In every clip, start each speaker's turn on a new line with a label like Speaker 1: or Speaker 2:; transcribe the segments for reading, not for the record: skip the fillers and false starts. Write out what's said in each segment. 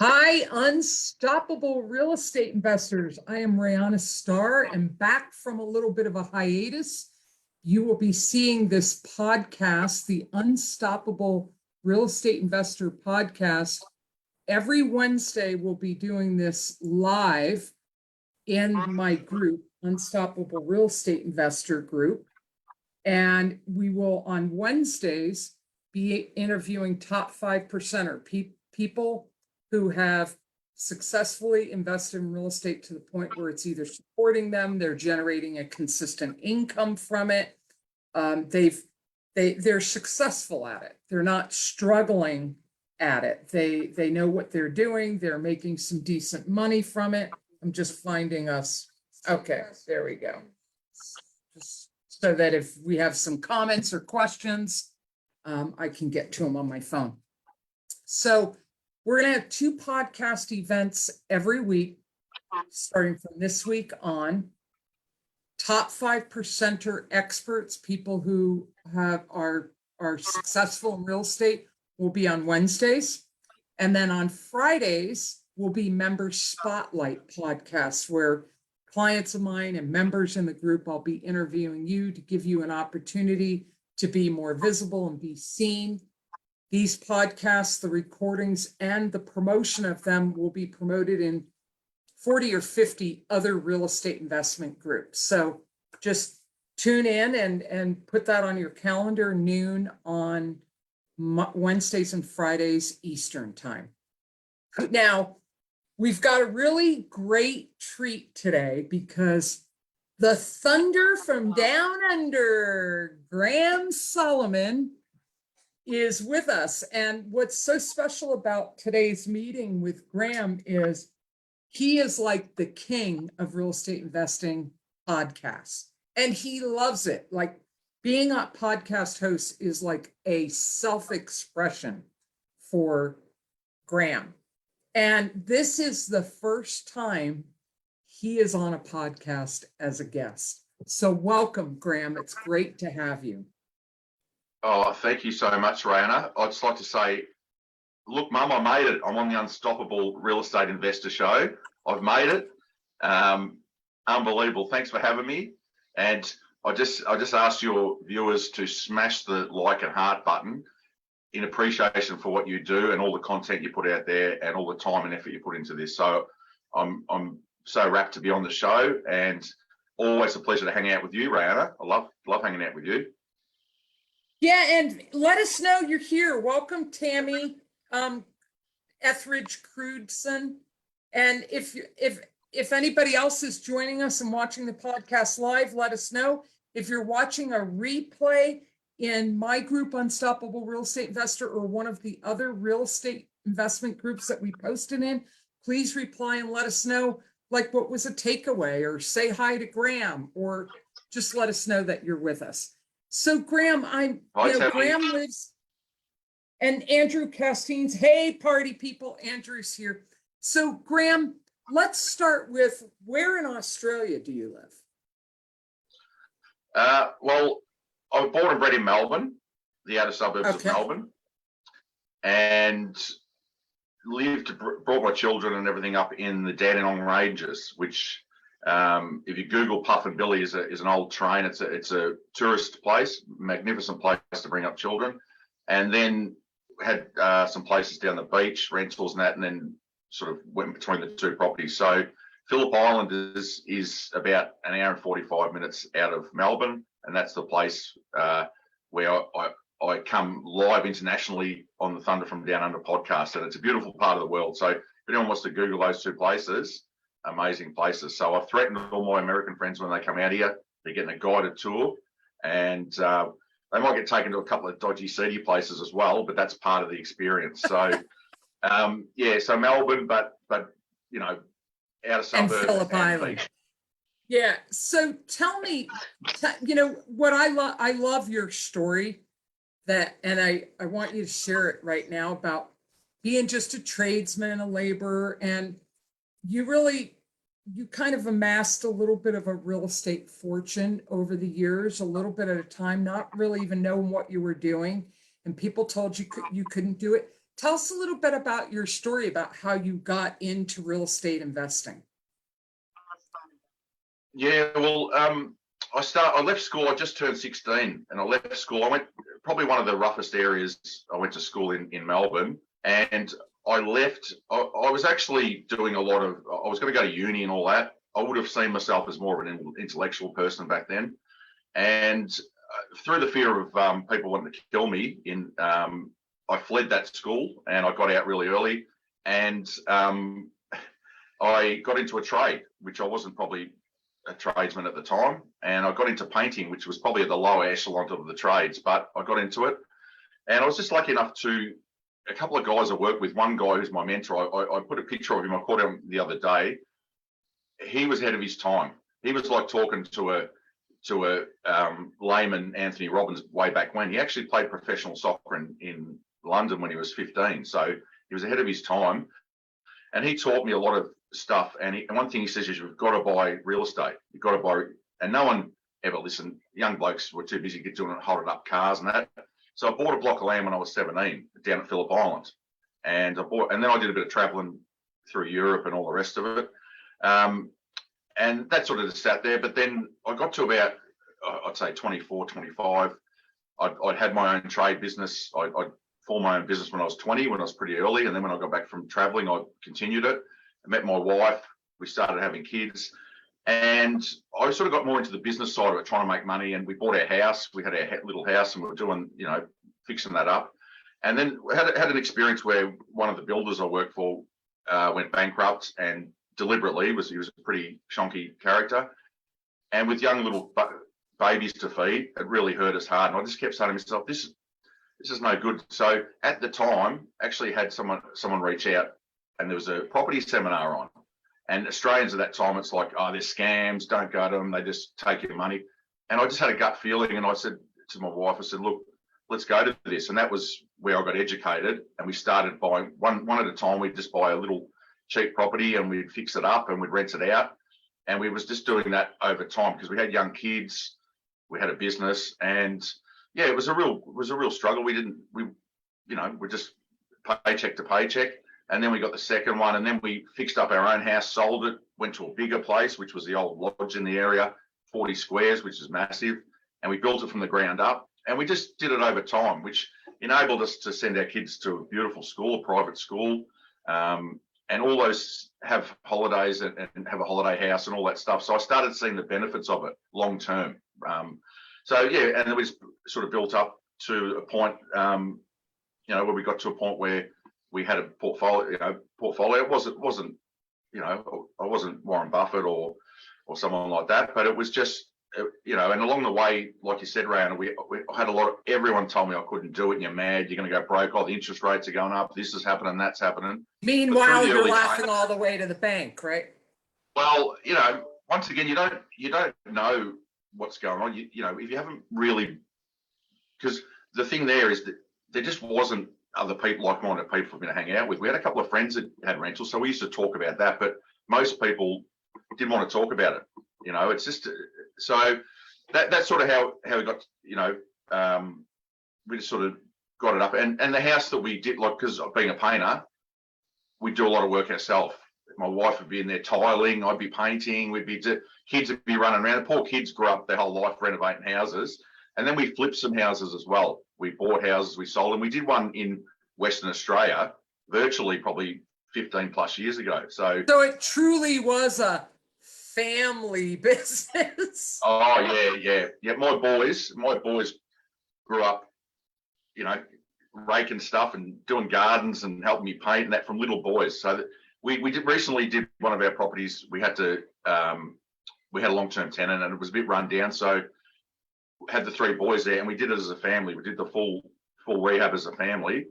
Speaker 1: Hi, unstoppable real estate investors. I am Rihanna Starr and back from a little bit of a hiatus. You will be seeing this podcast, the Unstoppable Real Estate Investor Podcast. Every Wednesday, we'll be doing this live in my group, Unstoppable Real Estate Investor Group. And we will, on Wednesdays, be interviewing top 5%er people who have successfully invested in real estate to the point where it's either supporting them, they're generating a consistent income from it. They're successful at it. They're not struggling at it. They know what they're doing. They're making some decent money from it. I'm just finding us. Okay, there we go. Just so that if we have some comments or questions, I can get to them on my phone. So we're going to have 2 podcast events every week, starting from this week on. Top 5%er experts, people who are successful in real estate, will be on Wednesdays. And then on Fridays will be member spotlight podcasts where clients of mine and members in the group, I'll be interviewing you to give you an opportunity to be more visible and be seen. These podcasts, the recordings, and the promotion of them will be promoted in 40 or 50 other real estate investment groups. So just tune in and put that on your calendar, noon on Wednesdays and Fridays Eastern time. Now, we've got a really great treat today because the thunder from down under, Graham Solomon, is with us. And what's so special about today's meeting with Graham is he is like the king of real estate investing podcasts, and he loves it. Like being a podcast host is like a self-expression for Graham. And this is the first time he is on a podcast as a guest. So welcome, Graham. It's great to have you.
Speaker 2: Oh, thank you so much, Rihanna. I'd just like to say, look, Mum, I made it. I'm on the Unstoppable Real Estate Investor Show. I've made it. Unbelievable. Thanks for having me. And I just asked your viewers to smash the like and heart button in appreciation for what you do and all the content you put out there and all the time and effort you put into this. So I'm so rapt to be on the show, and always a pleasure to hang out with you, Rihanna. I love hanging out with you.
Speaker 1: Yeah, and let us know you're here. Welcome, Tammy Etheridge Crudson. And if anybody else is joining us and watching the podcast live, let us know. If you're watching a replay in my group, Unstoppable Real Estate Investor, or one of the other real estate investment groups that we posted in, please reply and let us know, like, what was a takeaway, or say hi to Graham, or just let us know that you're with us. So Graham, Graham lives, and Andrew Castines. Hey, party people, Andrew's here. So Graham, let's start with, where in Australia do you live?
Speaker 2: Well, I was born and bred in Melbourne, the outer suburbs of Melbourne, and brought my children and everything up in the Dandenong Ranges, which, if you Google Puff and Billy, is an old train. It's a tourist place, magnificent place to bring up children. And then had some places down the beach, rentals and that, and then sort of went between the 2 properties. So Phillip Island is about an hour and 45 minutes out of Melbourne, and that's the place where I come live internationally on the Thunder from Down Under podcast, and it's a beautiful part of the world. So if anyone wants to Google those 2 places, amazing places. So I've threatened all my American friends when they come out here, they're getting a guided tour, and they might get taken to a couple of dodgy, seedy places as well, but that's part of the experience. So so Melbourne, but you know, out of suburbs
Speaker 1: and Phillip Island. Yeah. So tell me, what I love your story, and I want you to share it right now, about being just a tradesman, a laborer, and you kind of amassed a little bit of a real estate fortune over the years, a little bit at a time, not really even knowing what you were doing. And people told you you couldn't do it. Tell us a little bit about your story about how you got into real estate investing.
Speaker 2: Yeah, well, I left school. I just turned 16, and I left school. I went probably one of the roughest areas. I went to school in Melbourne, and I left. I was actually doing a lot of. I was going to go to uni and all that. I would have seen myself as more of an intellectual person back then, and through the fear of people wanting to kill me, I fled that school and I got out really early, and I got into a trade, which I wasn't probably a tradesman at the time, and I got into painting, which was probably at the lower echelon of the trades, but I got into it, and I was just lucky enough to. A couple of guys I worked with, one guy who's my mentor, I put a picture of him. I caught him the other day. He was ahead of his time. He was like talking to a layman, Anthony Robbins, way back when. He actually played professional soccer in London when he was 15, so he was ahead of his time, and he taught me a lot of stuff. And one thing he says is, you've got to buy real estate. You've got to buy, and no one ever listened. Young blokes were too busy doing holding up cars and that. So I bought a block of land when I was 17 down at Phillip Island, and then I did a bit of traveling through Europe and all the rest of it, and that sort of just sat there. But then I got to about, I'd say 24, 25. I'd had my own trade business. I'd formed my own business when I was 20, when I was pretty early, and then when I got back from traveling, I continued it. I met my wife. We started having kids. And I sort of got more into the business side of it, trying to make money. And we bought our house. We had our little house, and we were doing, fixing that up. And then we had an experience where one of the builders I worked for went bankrupt, and deliberately. He was a pretty shonky character. And with young little babies to feed, it really hurt us hard. And I just kept saying to myself, this is no good. So at the time, actually had someone reach out, and there was a property seminar on. And Australians at that time, it's like, oh, they're scams, don't go to them, they just take your money. And I just had a gut feeling, and I said to my wife, I said, look, let's go to this. And that was where I got educated, and we started buying one at a time. We'd just buy a little cheap property, and we'd fix it up, and we'd rent it out. And we was just doing that over time because we had young kids, we had a business, and yeah, it was a real struggle. We're just paycheck to paycheck. And then we got the second one, and then we fixed up our own house, sold it, went to a bigger place, which was the old lodge in the area, 40 squares, which is massive. And we built it from the ground up. And we just did it over time, which enabled us to send our kids to a beautiful school, a private school, and all those have holidays and have a holiday house and all that stuff. So I started seeing the benefits of it long term. So yeah, and it was sort of built up to a point, where we got to a point where we had a portfolio. It wasn't, I wasn't Warren Buffett or someone like that, but it was just, and along the way, like you said, Ryan, we had everyone told me I couldn't do it, and you're mad, you're going to go broke, the interest rates are going up, this is happening, that's happening.
Speaker 1: Meanwhile, you're laughing all the way to the bank, right?
Speaker 2: Well, once again, you don't know what's going on. If you haven't really, because the thing there is that there just wasn't other people, like-minded people for me to hang out with. We had a couple of friends that had rentals, so we used to talk about that, but most people didn't want to talk about it. It's just, so that's sort of how we got, we just sort of got it up. And the house that we did, because of being a painter, we do a lot of work ourselves. My wife would be in there tiling, I'd be painting, kids would be running around. The poor kids grew up their whole life renovating houses. And then we flipped some houses as well. We bought houses, we sold them. We did one in Western Australia, virtually probably 15 plus years ago. So
Speaker 1: it truly was a family business.
Speaker 2: Oh yeah. My boys grew up, raking stuff and doing gardens and helping me paint and that from little boys. So that we recently did one of our properties. We had a long-term tenant, and it was a bit run down. So had the three boys there, and we did it as a family. We did the full rehab as a family,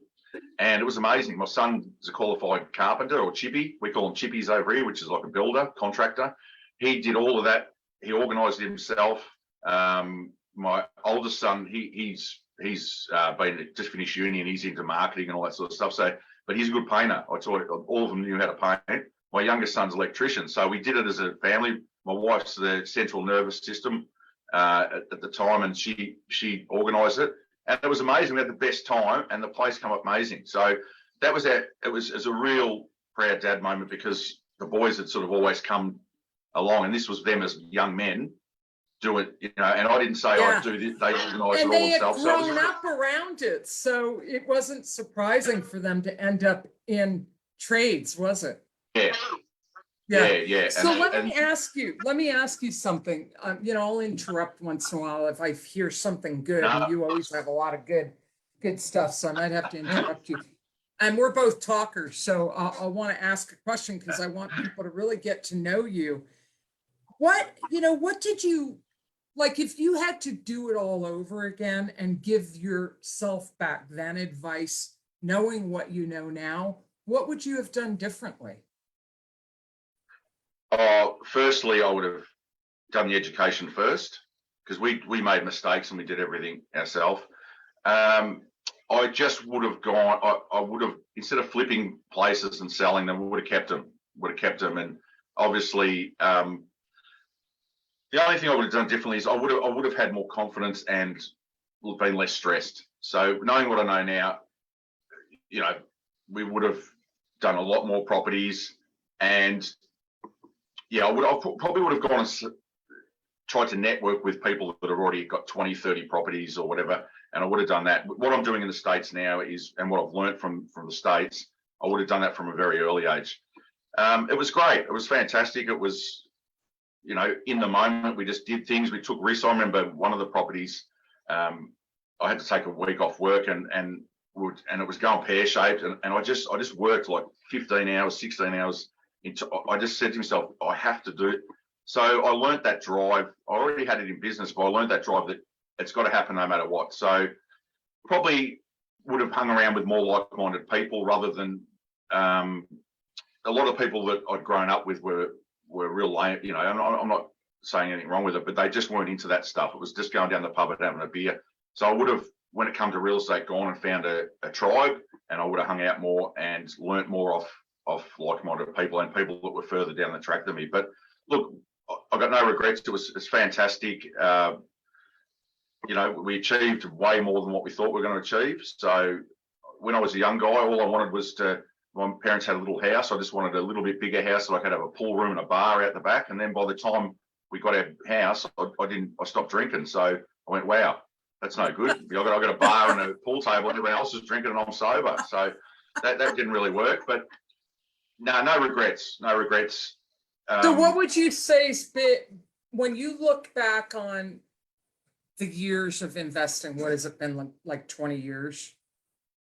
Speaker 2: and it was amazing. My son is a qualified carpenter, or chippy. We call them chippies over here, which is like a builder, contractor. He did all of that. He organised it himself. My oldest son, he's just finished uni, and he's into marketing and all that sort of stuff. So, but he's a good painter. I taught all of them knew how to paint. My youngest son's an electrician, so we did it as a family. My wife's the central nervous system at the time, and she organised it, and it was amazing. We had the best time, and the place came up amazing. So that was it was a real proud dad moment, because the boys had sort of always come along, and this was them as young men do it, you know, and I didn't say
Speaker 1: Yeah.
Speaker 2: I'd do this, they organised it
Speaker 1: And
Speaker 2: all
Speaker 1: they had
Speaker 2: themselves. So it was
Speaker 1: grown up around it, so it wasn't surprising for them to end up in trades, was it?
Speaker 2: yeah,
Speaker 1: Yeah.
Speaker 2: yeah.
Speaker 1: So
Speaker 2: And,
Speaker 1: let me ask you something. You know, I'll interrupt once in a while if I hear something good, and you always have a lot of good stuff, so I might have to interrupt you. And we're both talkers, so I want to ask a question because I want people to really get to know you. What did you, like, if you had to do it all over again and give yourself back then advice, knowing what you know now, what would you have done differently?
Speaker 2: firstly, I would have done the education first, because we made mistakes and we did everything ourselves. I just would have gone. I would have, instead of flipping places and selling them, we would have kept them. And obviously, the only thing I would have done differently is I would have had more confidence and been less stressed. So knowing what I know now, you know, we would have done a lot more properties, and yeah, I probably would have gone and tried to network with people that have already got 20, 30 properties or whatever, and I would have done that. What I'm doing in the States now is, and what I've learned from the States, I would have done that from a very early age. It was great. It was fantastic. It was, you know, in the moment, we just did things. We took risks. I remember one of the properties, I had to take a week off work, and it was going pear-shaped, and I just worked like 15 hours, 16 hours. I just said to myself, I have to do it. So I learned that drive. I already had it in business, but I learned that drive that it's got to happen no matter what. So probably would have hung around with more like-minded people, rather than a lot of people that I'd grown up with were real lame, you know. I'm not saying anything wrong with it, but they just weren't into that stuff. It was just going down the pub and having a beer. So I would have, when it comes to real estate, gone and found a tribe, and I would have hung out more and learnt more off like-minded people and people that were further down the track than me. But look, I got no regrets. It's fantastic. You know, we achieved way more than what we thought we were going to achieve. So when I was a young guy, all I wanted was my parents had a little house. I just wanted a little bit bigger house so I could have a pool room and a bar out the back. And then by the time we got our house, I stopped drinking. So I went, wow, that's no good. I got a bar and a pool table, and everyone else is drinking and I'm sober. So that didn't really work. But no regrets.
Speaker 1: So what would you say is when you look back on the years of investing, what has it been, like 20 years?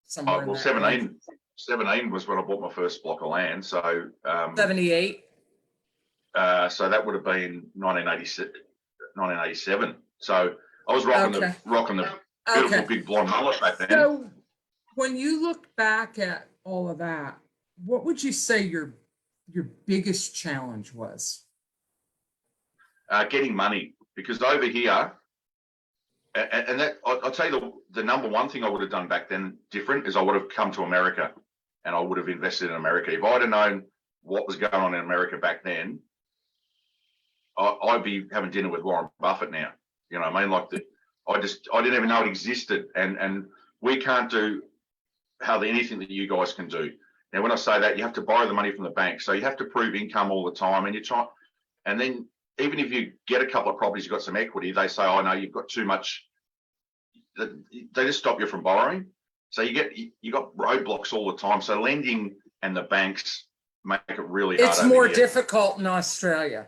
Speaker 1: Somewhere
Speaker 2: well, 17 was when I bought my first block of land. So
Speaker 1: 78.
Speaker 2: So that would have been 1987. So I was rocking the beautiful big blonde mullet back then.
Speaker 1: So when you look back at all of that, what would you say your biggest challenge was?
Speaker 2: Getting money, because over here, and that I'll tell you the number one thing I would have done back then different is I would have come to America, and I would have invested in America. If I'd have known what was going on in America back then, I'd be having dinner with Warren Buffett now. You know what I mean? Like I didn't even know it existed, and we can't do hardly anything that you guys can do. Now, when I say that, you have to borrow the money from the bank, so you have to prove income all the time, and and then even if you get a couple of properties, you've got some equity, they say, oh no, you've got too much. They just stop you from borrowing. So you got roadblocks all the time. So lending and the banks make it really hard.
Speaker 1: It's more difficult in Australia.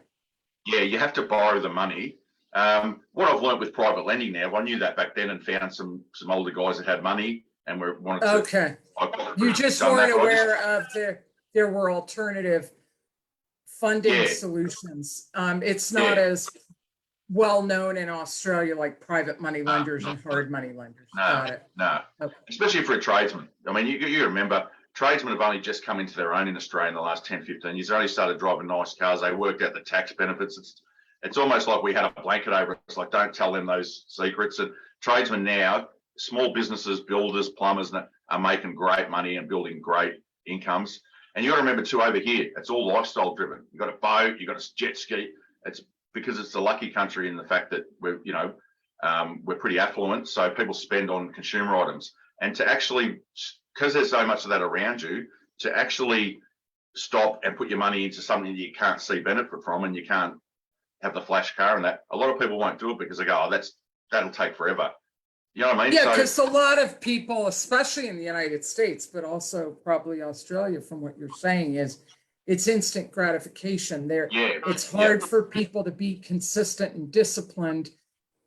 Speaker 2: Yeah, you have to borrow the money. What I've learned with private lending now, I knew that back then and found some older guys that had money and wanted to.
Speaker 1: Okay. You just weren't aware of there were alternative funding solutions. It's not as well known in Australia, like private money lenders and hard money lenders. Got it.
Speaker 2: No. Okay. Especially for a tradesman. I mean, you remember, tradesmen have only just come into their own in Australia in the last 10, 15 years. They only started driving nice cars. They worked out the tax benefits. It's almost like we had a blanket over it. It's like, don't tell them those secrets. And tradesmen now, small businesses, builders, plumbers, are making great money and building great incomes. And you got to remember too, over here, it's all lifestyle driven. You got a boat, you got a jet ski. It's because it's a lucky country in the fact that we're pretty affluent. So people spend on consumer items, and to actually because there's so much of that around you, to actually stop and put your money into something that you can't see benefit from, and you can't have the flash car and that. A lot of people won't do it because they go, oh, that'll take forever. You know what I mean?
Speaker 1: Yeah, because a lot of people, especially in the United States, but also probably Australia, from what you're saying, is it's instant gratification. It's hard for people to be consistent and disciplined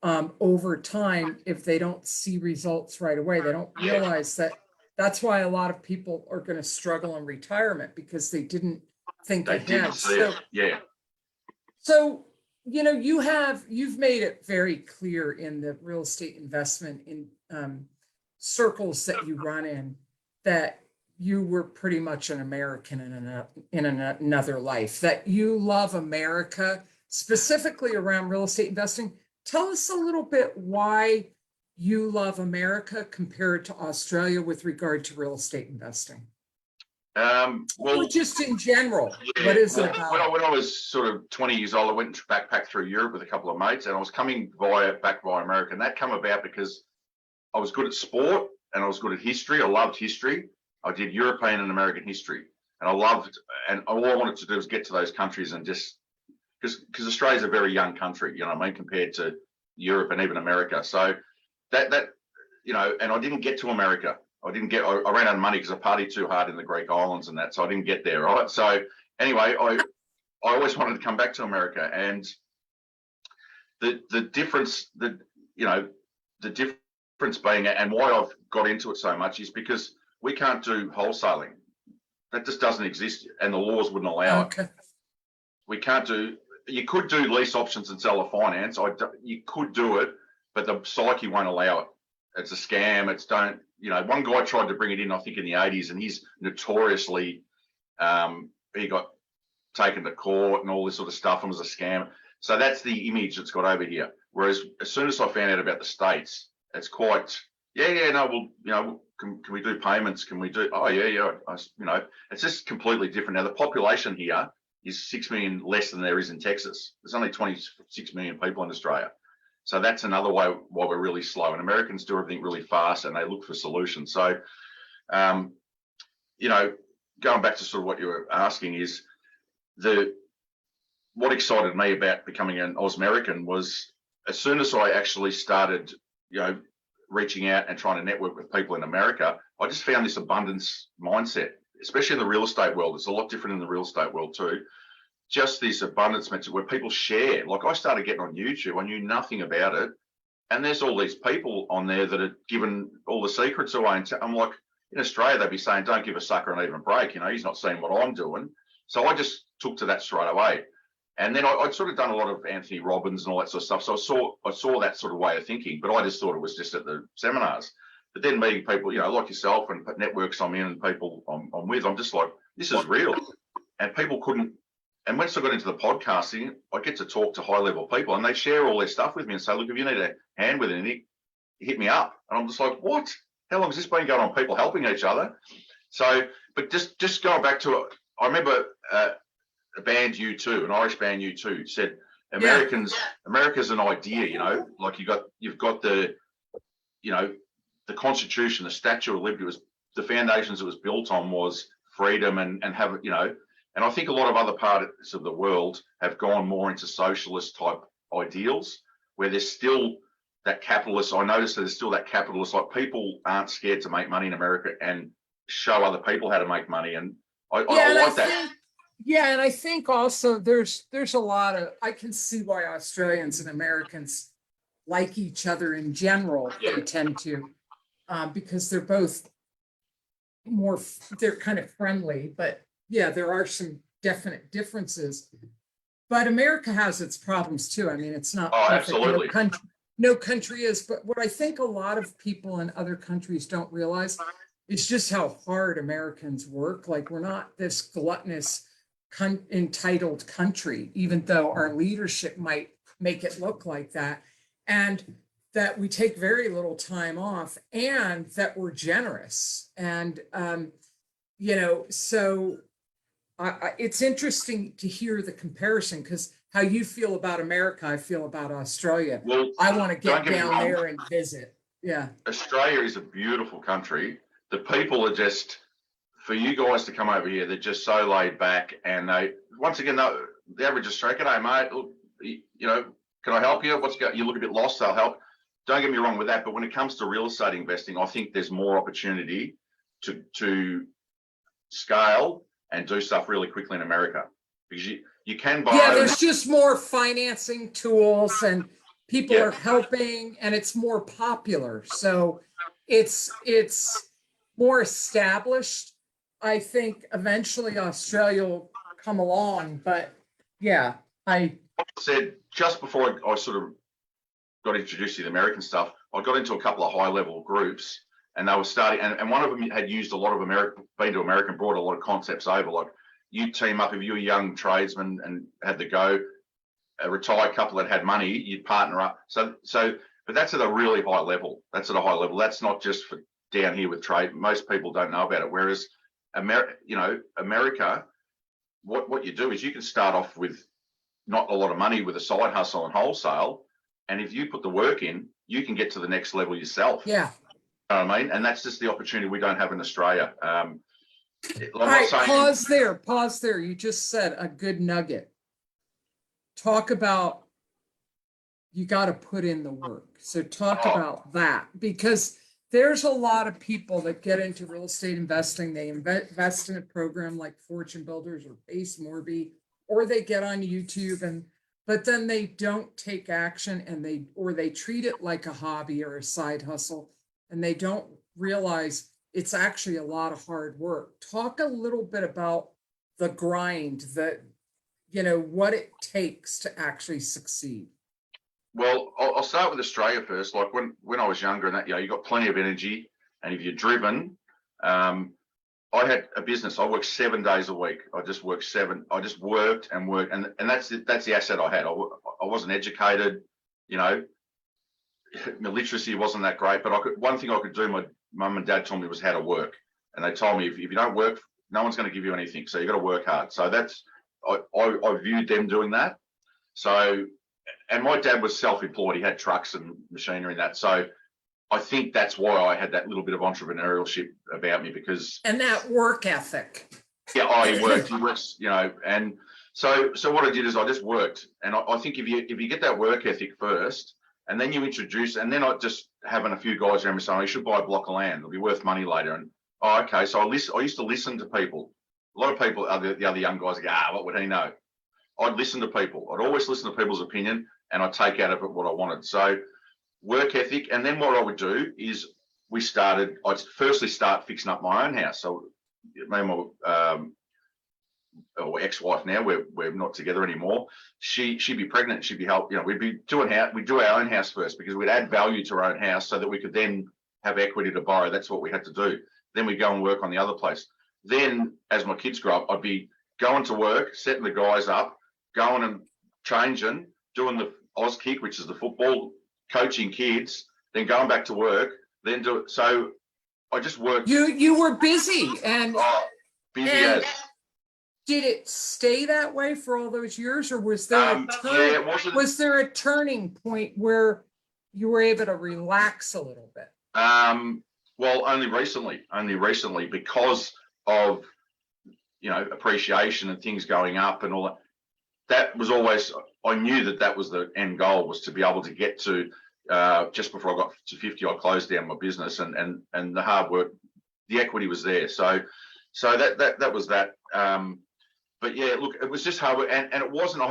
Speaker 1: over time if they don't see results right away. They don't realize that. That's why a lot of people are going to struggle in retirement, because they didn't think
Speaker 2: They
Speaker 1: ahead.
Speaker 2: didn't see it. Yeah.
Speaker 1: So, you've made it very clear in the real estate investment in circles that you run in that you were pretty much an American in another life, that you love America, specifically around real estate investing. Tell us a little bit why you love America compared to Australia with regard to real estate investing. Or just in general, what is it about?
Speaker 2: When I was sort of 20 years old, I went and backpacked through Europe with a couple of mates, and I was coming back via America. And that came about because I was good at sport and I was good at history. I loved history. I did European and American history, and all I wanted to do was get to those countries and just, because Australia's a very young country, you know what I mean, compared to Europe and even America. So that and I didn't get to America. I ran out of money because I partied too hard in the Greek islands and that, so I didn't get there, right? So anyway, I always wanted to come back to America, and the difference being, and why I've got into it so much, is because we can't do wholesaling. That just doesn't exist, and the laws wouldn't allow it. We can't do. You could do lease options and seller finance. You could do it, but the psyche won't allow it. It's a scam. One guy tried to bring it in, I think in the 80s, and he's notoriously, he got taken to court and all this sort of stuff and was a scam. So that's the image that's got over here. Whereas as soon as I found out about the States, it's quite, can we do payments? Can we do, it's just completely different. Now, the population here is 6 million less than there is in Texas. There's only 26 million people in Australia. So that's another way why we're really slow. And Americans do everything really fast, and they look for solutions. So, going back to sort of what you were asking, is what excited me about becoming an Ausmerican was, as soon as I actually started, reaching out and trying to network with people in America, I just found this abundance mindset, especially in the real estate world. It's a lot different in the real estate world too. Just this abundance mindset where people share. Like, I started getting on YouTube, I knew nothing about it, and there's all these people on there that are giving all the secrets away. And I'm like, in Australia, they'd be saying, don't give a sucker an even break. He's not seeing what I'm doing. So I just took to that straight away. And then I'd sort of done a lot of Anthony Robbins and all that sort of stuff. So I saw that sort of way of thinking, but I just thought it was just at the seminars. But then meeting people, like yourself, and networks I'm in and people I'm with, I'm just like, this is real. And people couldn't. And once I got into the podcasting, I get to talk to high-level people, and they share all their stuff with me and say, look, if you need a hand with anything, hit me up. And I'm just like, what? How long has this been going on? People helping each other. So, but just going back to it, I remember a band U2, an Irish band U2, said America's an idea, like you've got the Constitution, the Statue of Liberty, was the foundations it was built on was freedom and have, and I think a lot of other parts of the world have gone more into socialist type ideals, where there's still that capitalist. I noticed that there's still that capitalist, like, people aren't scared to make money in America and show other people how to make money. And I like that.
Speaker 1: And I think also there's a lot of, I can see why Australians and Americans like each other in general. They tend to, because they're both they're kind of friendly, but there are some definite differences. But America has its problems too. I mean, it's not perfect.
Speaker 2: Absolutely.
Speaker 1: No country is. But what I think a lot of people in other countries don't realize is just how hard Americans work. Like, we're not this gluttonous, entitled country, even though our leadership might make it look like that. And that we take very little time off, and that we're generous. And, so it's interesting to hear the comparison, because how you feel about America, I feel about Australia.
Speaker 2: Well,
Speaker 1: I want to get down there and visit. Yeah.
Speaker 2: Australia is a beautiful country, the people are just, for you guys to come over here, they're just so laid back, and once again, the average Australian, "Hey mate, look, can I help you? You look a bit lost, I'll help." Don't get me wrong with that, but when it comes to real estate investing, I think there's more opportunity to scale and do stuff really quickly in America, because you can buy.
Speaker 1: Yeah, there's just more financing tools and people
Speaker 2: Yeah.
Speaker 1: are helping and it's more popular. So it's more established. I think eventually Australia will come along, but yeah, I
Speaker 2: said just before I sort of got introduced to the American stuff, I got into a couple of high level groups, and they were starting, and one of them had used a lot of been to America, and brought a lot of concepts over. Like, you team up, if you're a young tradesman and had the go, a retired couple that had money, you'd partner up. So, but that's at a really high level. That's at a high level. That's not just for down here with trade. Most people don't know about it. Whereas America, what you do is you can start off with not a lot of money with a side hustle and wholesale, and if you put the work in, you can get to the next level yourself.
Speaker 1: yeah.
Speaker 2: You know what I mean? And that's just the opportunity we don't have in Australia. I'm
Speaker 1: All
Speaker 2: not
Speaker 1: right,
Speaker 2: saying,
Speaker 1: pause there. You just said a good nugget. Talk about, you got to put in the work. So talk about that, because there's a lot of people that get into real estate investing. They invest in a program like Fortune Builders or Base Morby, or they get on YouTube, but then they don't take action, and they treat it like a hobby or a side hustle, and they don't realize it's actually a lot of hard work. Talk a little bit about the grind, what it takes to actually succeed.
Speaker 2: well, I'll start with Australia first. Like when I was younger, and that, you got plenty of energy, and if you're driven, I had a business. I worked 7 days a week. I just worked and worked, and that's the asset I had. I wasn't educated, my literacy wasn't that great, but one thing I could do. My mum and dad told me was how to work, and they told me if you don't work, no one's going to give you anything. So you got to work hard. So I viewed them doing that. So, and my dad was self-employed. He had trucks and machinery and that. So I think that's why I had that little bit of entrepreneurship about me, because.
Speaker 1: And that work ethic.
Speaker 2: Yeah, he works, and so what I did is I just worked. And I think if you get that work ethic first, and then you introduce, and then I just having a few guys around me saying, you should buy a block of land, it'll be worth money later. And okay. So I used to listen to people. A lot of people, the other young guys go, what would he know? I'd listen to people. I'd always listen to people's opinion, and I'd take out of it what I wanted. So work ethic. And then what I would do is I'd firstly start fixing up my own house. So me and my ex-wife, now we're not together anymore, she'd be pregnant, she'd be we'd do our own house first, because we'd add value to our own house so that we could then have equity to borrow. That's what we had to do. Then we'd go and work on the other place. Then as my kids grow up, I'd be going to work, setting the guys up, going and changing, doing the Oz kick, which is the football, coaching kids, then going back to work, then do it. So I just worked.
Speaker 1: You were busy, and
Speaker 2: busy as.
Speaker 1: Did it stay that way for all those years, or was there was there a turning point where you were able to relax a little bit?
Speaker 2: Well, only recently, because of appreciation and things going up and all that. That was always, I knew that was the end goal, was to be able to get to just before I got to 50, I closed down my business, and the hard work, the equity was there. So that was that. But yeah, look, it was just hard work, and it wasn't.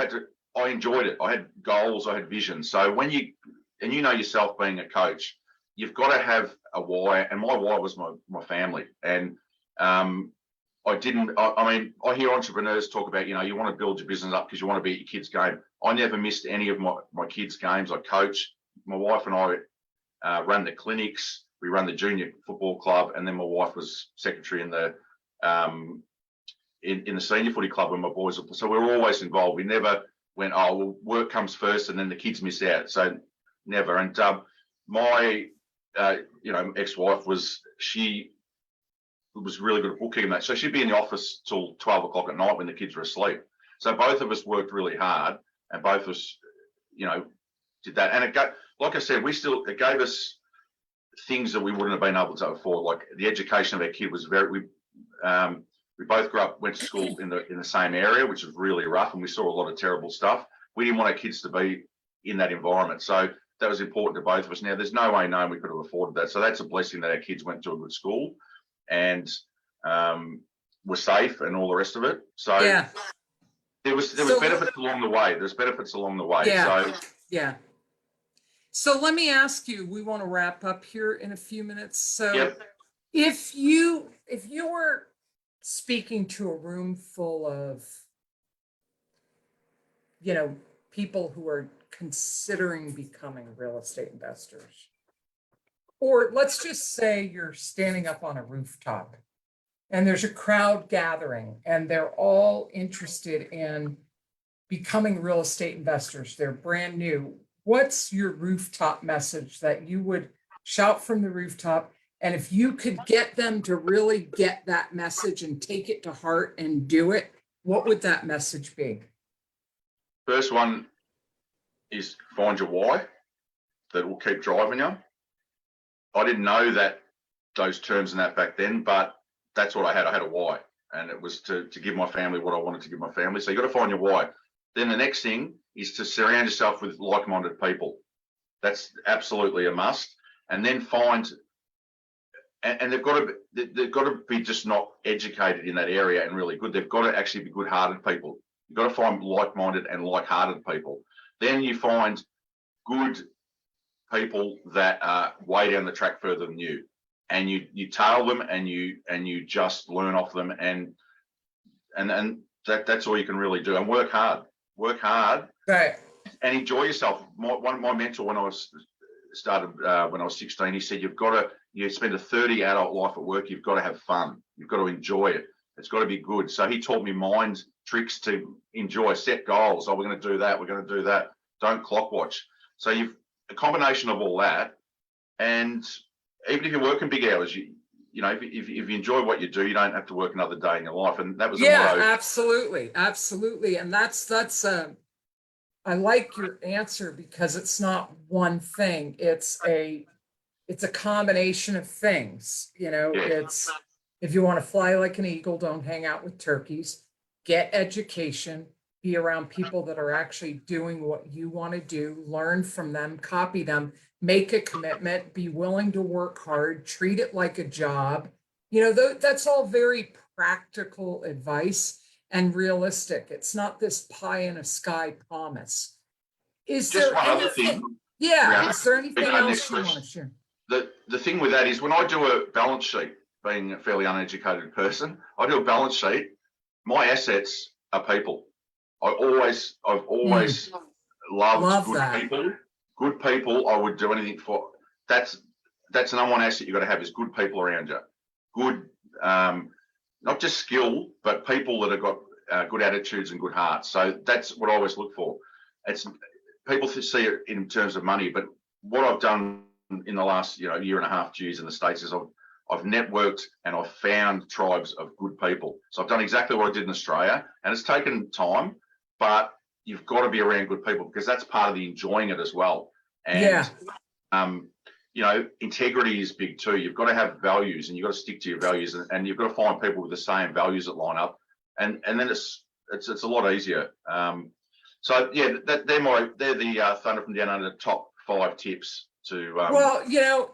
Speaker 2: I enjoyed it. I had goals. I had vision. So when you yourself being a coach, you've got to have a why, and my why was my family. And I hear entrepreneurs talk about, you want to build your business up because you want to be at your kids' game. I never missed any of my kids' games. I coach. My wife and I run the clinics. We run the junior football club, and then my wife was secretary in the in the senior footy club when my boys were. So we were always involved. We never went, work comes first and then the kids miss out. So never. And my ex-wife was really good at bookkeeping that. So she'd be in the office till 12 o'clock at night when the kids were asleep. So both of us worked really hard, and both of us, did that. And like I said, it gave us things that we wouldn't have been able to afford. Like the education of our kid was we both went to school in the same area, which was really rough, and we saw a lot of terrible stuff. We didn't want our kids to be in that environment, so that was important to both of us. Now, there's no way known we could have afforded that, so that's a blessing that our kids went to a good school and were safe and all the rest of it. So
Speaker 1: Yeah.
Speaker 2: there was benefits along the way. There's benefits along the way.
Speaker 1: Yeah.
Speaker 2: So
Speaker 1: yeah. So let me ask you, we want to wrap up here in a few minutes. So
Speaker 2: yep.
Speaker 1: if you were speaking to a room full of, people who are considering becoming real estate investors, or let's just say you're standing up on a rooftop and there's a crowd gathering and they're all interested in becoming real estate investors. They're brand new. What's your rooftop message that you would shout from the rooftop? And if you could get them to really get that message and take it to heart and do it, what would that message be?
Speaker 2: First one is find your why that will keep driving you. I didn't know those terms and that back then, but that's what I had. I had a why, and it was to give my family what I wanted to give my family. So you got to find your why. Then the next thing is to surround yourself with like-minded people. That's absolutely a must. And then find, and they've got to be just not educated in that area and really good. They've got to actually be good-hearted people. You've got to find like-minded and like-hearted people. Then you find good people that are way down the track further than you, and you tail them and you just learn off them, and that's all you can really do. And work hard,
Speaker 1: Right.
Speaker 2: and enjoy yourself. My mentor when I was 16, he said you spend a 30 adult life at work, you've got to have fun, you've got to enjoy it, it's got to be good. So he taught me mind tricks to enjoy, set goals. Oh, we're going to do that, don't clock watch. So you've a combination of all that, and even if you're working big hours, if you enjoy what you do, you don't have to work another day in your life. And that was
Speaker 1: absolutely, and that's I like your answer, because it's not one thing, it's a combination of things. It's, if you want to fly like an eagle, don't hang out with turkeys, get education, be around people that are actually doing what you want to do, learn from them, copy them, make a commitment, be willing to work hard, treat it like a job. That's all very practical advice and realistic. It's not this pie in a sky promise. Is
Speaker 2: just
Speaker 1: there
Speaker 2: one
Speaker 1: anything,
Speaker 2: other thing?
Speaker 1: Yeah. Is there anything else you want to share?
Speaker 2: The thing with that is, when I do a balance sheet, being a fairly uneducated person, I do a balance sheet. My assets are people. I've always loved good
Speaker 1: that.
Speaker 2: people. Good people, I would do anything for. That's the number one asset you got to have, is good people around you. Good, not just skill, but people that have got good attitudes and good hearts. So that's what I always look for. It's people see it in terms of money, but what I've done in the last year and a half, 2 years in the States, is I've networked and I've found tribes of good people. So I've done exactly what I did in Australia, and it's taken time, but you've got to be around good people, because that's part of the enjoying it as well. And integrity is big too. You've got to have values, and you've got to stick to your values, and you've got to find people with the same values that line up, and then it's a lot easier. So yeah, they're the Thunder from Down Under top 5 tips to.
Speaker 1: Well,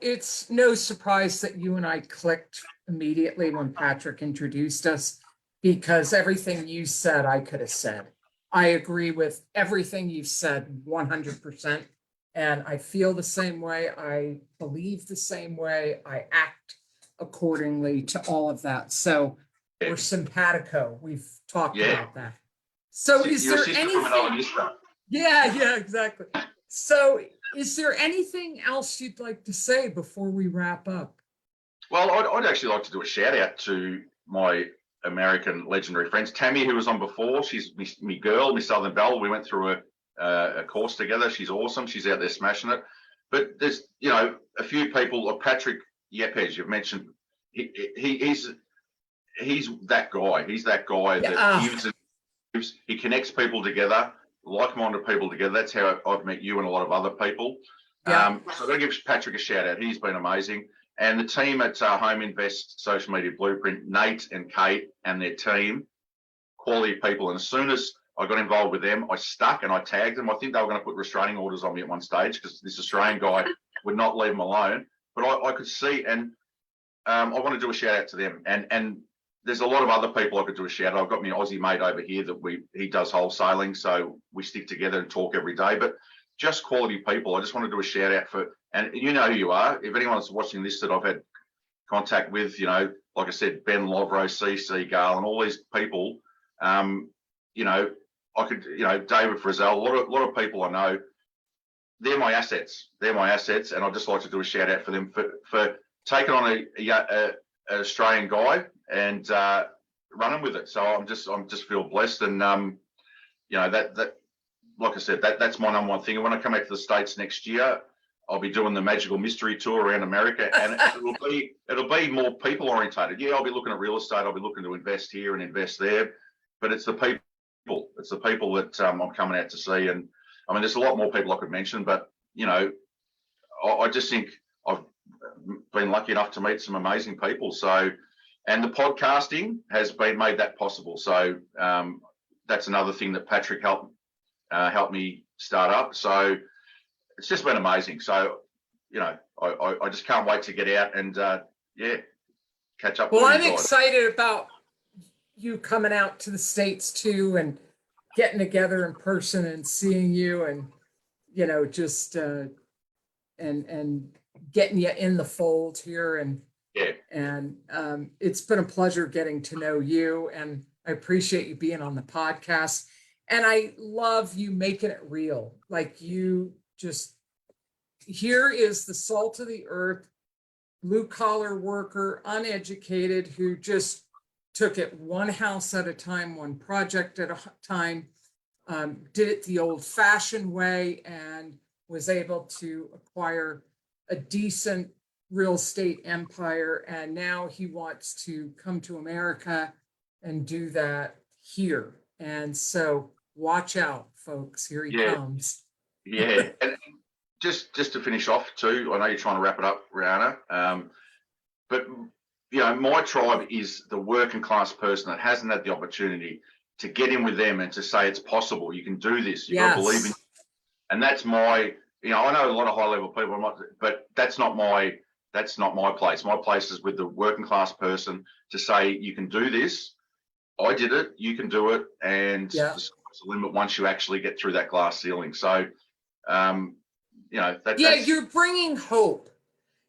Speaker 1: it's no surprise that you and I clicked immediately when Patrick introduced us, because everything you said, I could have said. I agree with everything you've said 100%. And I feel the same way. I believe the same way. I act accordingly to all of that. So we're simpatico. We've talked about that. So is there anything? Yeah, exactly. So is there anything else you'd like to say before we wrap up?
Speaker 2: Well, I'd actually like to do a shout out to my American legendary friends. Tammy, who was on before, she's me girl, me Southern Belle. We went through a course together. She's awesome. She's out there smashing it. But there's, a few people, like Patrick Yepes, you've mentioned. He's that guy. He's that guy that gives. He connects people together, like-minded people together. That's how I've met you and a lot of other people. So I've got to give Patrick a shout out. He's been amazing. And the team at Home Invest Social Media Blueprint, Nate and Kate and their team, quality people. And as soon as I got involved with them, I stuck and I tagged them. I think they were going to put restraining orders on me at one stage because this Australian guy would not leave them alone. But I could see, and I want to do a shout out to them. And there's a lot of other people I could do a shout out. I've got my Aussie mate over here that he does wholesaling, so we stick together and talk every day. But just quality people. I just want to do a shout out for, and you know who you are. If anyone's watching this that I've had contact with, like I said, Ben Lovro, CC Gale, and all these people, I could, David Frizzell, a lot of people I know, they're my assets. They're my assets, and I'd just like to do a shout out for them for taking on an Australian guy and running with it. So I'm just feel blessed, and that like I said, that's my number one thing. And when I come back to the States next year, I'll be doing the magical mystery tour around America, and it'll be more people orientated. Yeah, I'll be looking at real estate. I'll be looking to invest here and invest there, but it's the people. It's the people that I'm coming out to see. And I mean, there's a lot more people I could mention, but I just think I've been lucky enough to meet some amazing people. So, and the podcasting has been made that possible. So that's another thing that Patrick helped me start up. So it's just been amazing. So, I just can't wait to get out and catch up.
Speaker 1: Well, I'm excited about you coming out to the States too, and getting together in person and seeing you, and just and getting you in the fold here, and it's been a pleasure getting to know you, and I appreciate you being on the podcast, and I love you making it real. Like, you just, here is the salt of the earth, blue collar worker, uneducated, who just took it one house at a time, one project at a time, did it the old fashioned way, and was able to acquire a decent real estate empire. And now he wants to come to America and do that here. And so watch out, folks. Here he comes.
Speaker 2: Yeah. And just to finish off too, I know you're trying to wrap it up, Rihanna, but my tribe is the working class person that hasn't had the opportunity to get in with them and to say it's possible. You can do this. You got to believe in. And that's my. I know a lot of high level people, but that's not my place. My place is with the working class person to say you can do this. I did it. You can do it, and the sky's the limit once you actually get through that glass ceiling. So,
Speaker 1: you're bringing hope.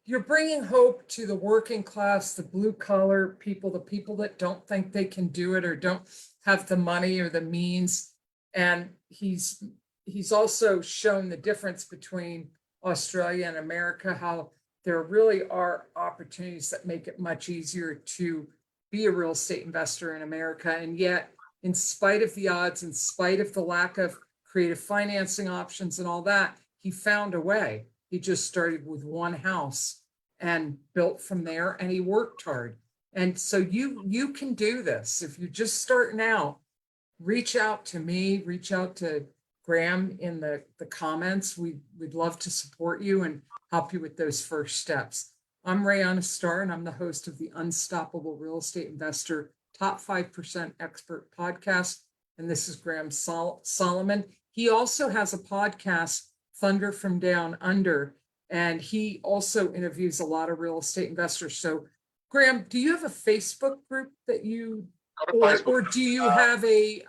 Speaker 1: You're bringing hope to the working class, the blue collar people, the people that don't think they can do it or don't have the money or the means. And he's also shown the difference between Australia and America, how there really are opportunities that make it much easier to be a real estate investor in America. And yet, in spite of the odds, in spite of the lack of creative financing options and all that, he found a way. He just started with one house and built from there, and he worked hard. And so you can do this. If you're just starting out, reach out to me, reach out to Graham in the comments. We'd love to support you and help you with those first steps. I'm Rihanna Starr, and I'm the host of the Unstoppable Real Estate Investor Top 5% Expert Podcast. And this is Graham Solomon. He also has a podcast, Thunder from Down Under, and he also interviews a lot of real estate investors. So, Graham, do you have a Facebook group that you, or do you have a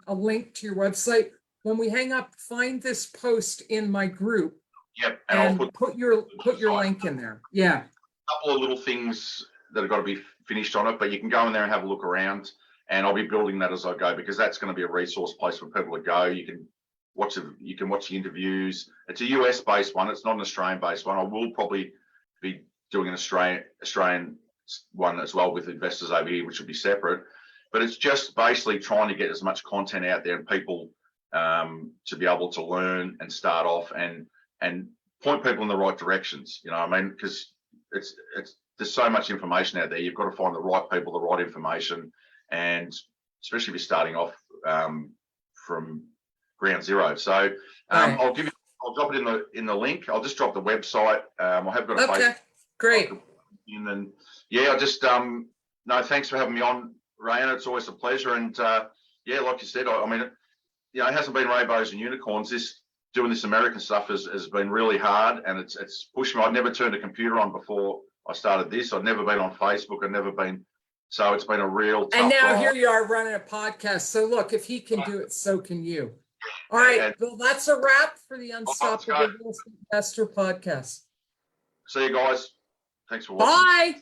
Speaker 1: link to your website? When we hang up, find this post in my group.
Speaker 2: Yep,
Speaker 1: and I'll put your link in there. Yeah.
Speaker 2: A couple of little things that have got to be finished on it, but you can go in there and have a look around, and I'll be building that as I go, because that's going to be a resource place for people to go. You can watch the interviews. It's a US based one. It's not an Australian based one. I will probably be doing an Australian one as well with investors over here, which will be separate. But it's just basically trying to get as much content out there and people to be able to learn and start off and point people in the right directions. You know what I mean? Because there's so much information out there. You've got to find the right people, the right information, and especially if you're starting off from ground zero. So I'll give you I'll drop it in the link. I'll just drop the website. I have got a
Speaker 1: Okay, great.
Speaker 2: And then, yeah, I just, no, thanks for having me on, Rayanne. It's always a pleasure. And yeah, like you said, I mean, you know, it hasn't been rainbows and unicorns. Doing this American stuff has been really hard, and it's pushed me. I'd never turned a computer on before I started this. I'd never been on Facebook. I'd never been, so it's been a real tough
Speaker 1: And now
Speaker 2: ride.
Speaker 1: here you are running a podcast. So look, if he can do it, so can you. All right, well, that's a wrap for the Unstoppable Real Estate Investor podcast.
Speaker 2: See you guys. Thanks for watching.
Speaker 1: Bye.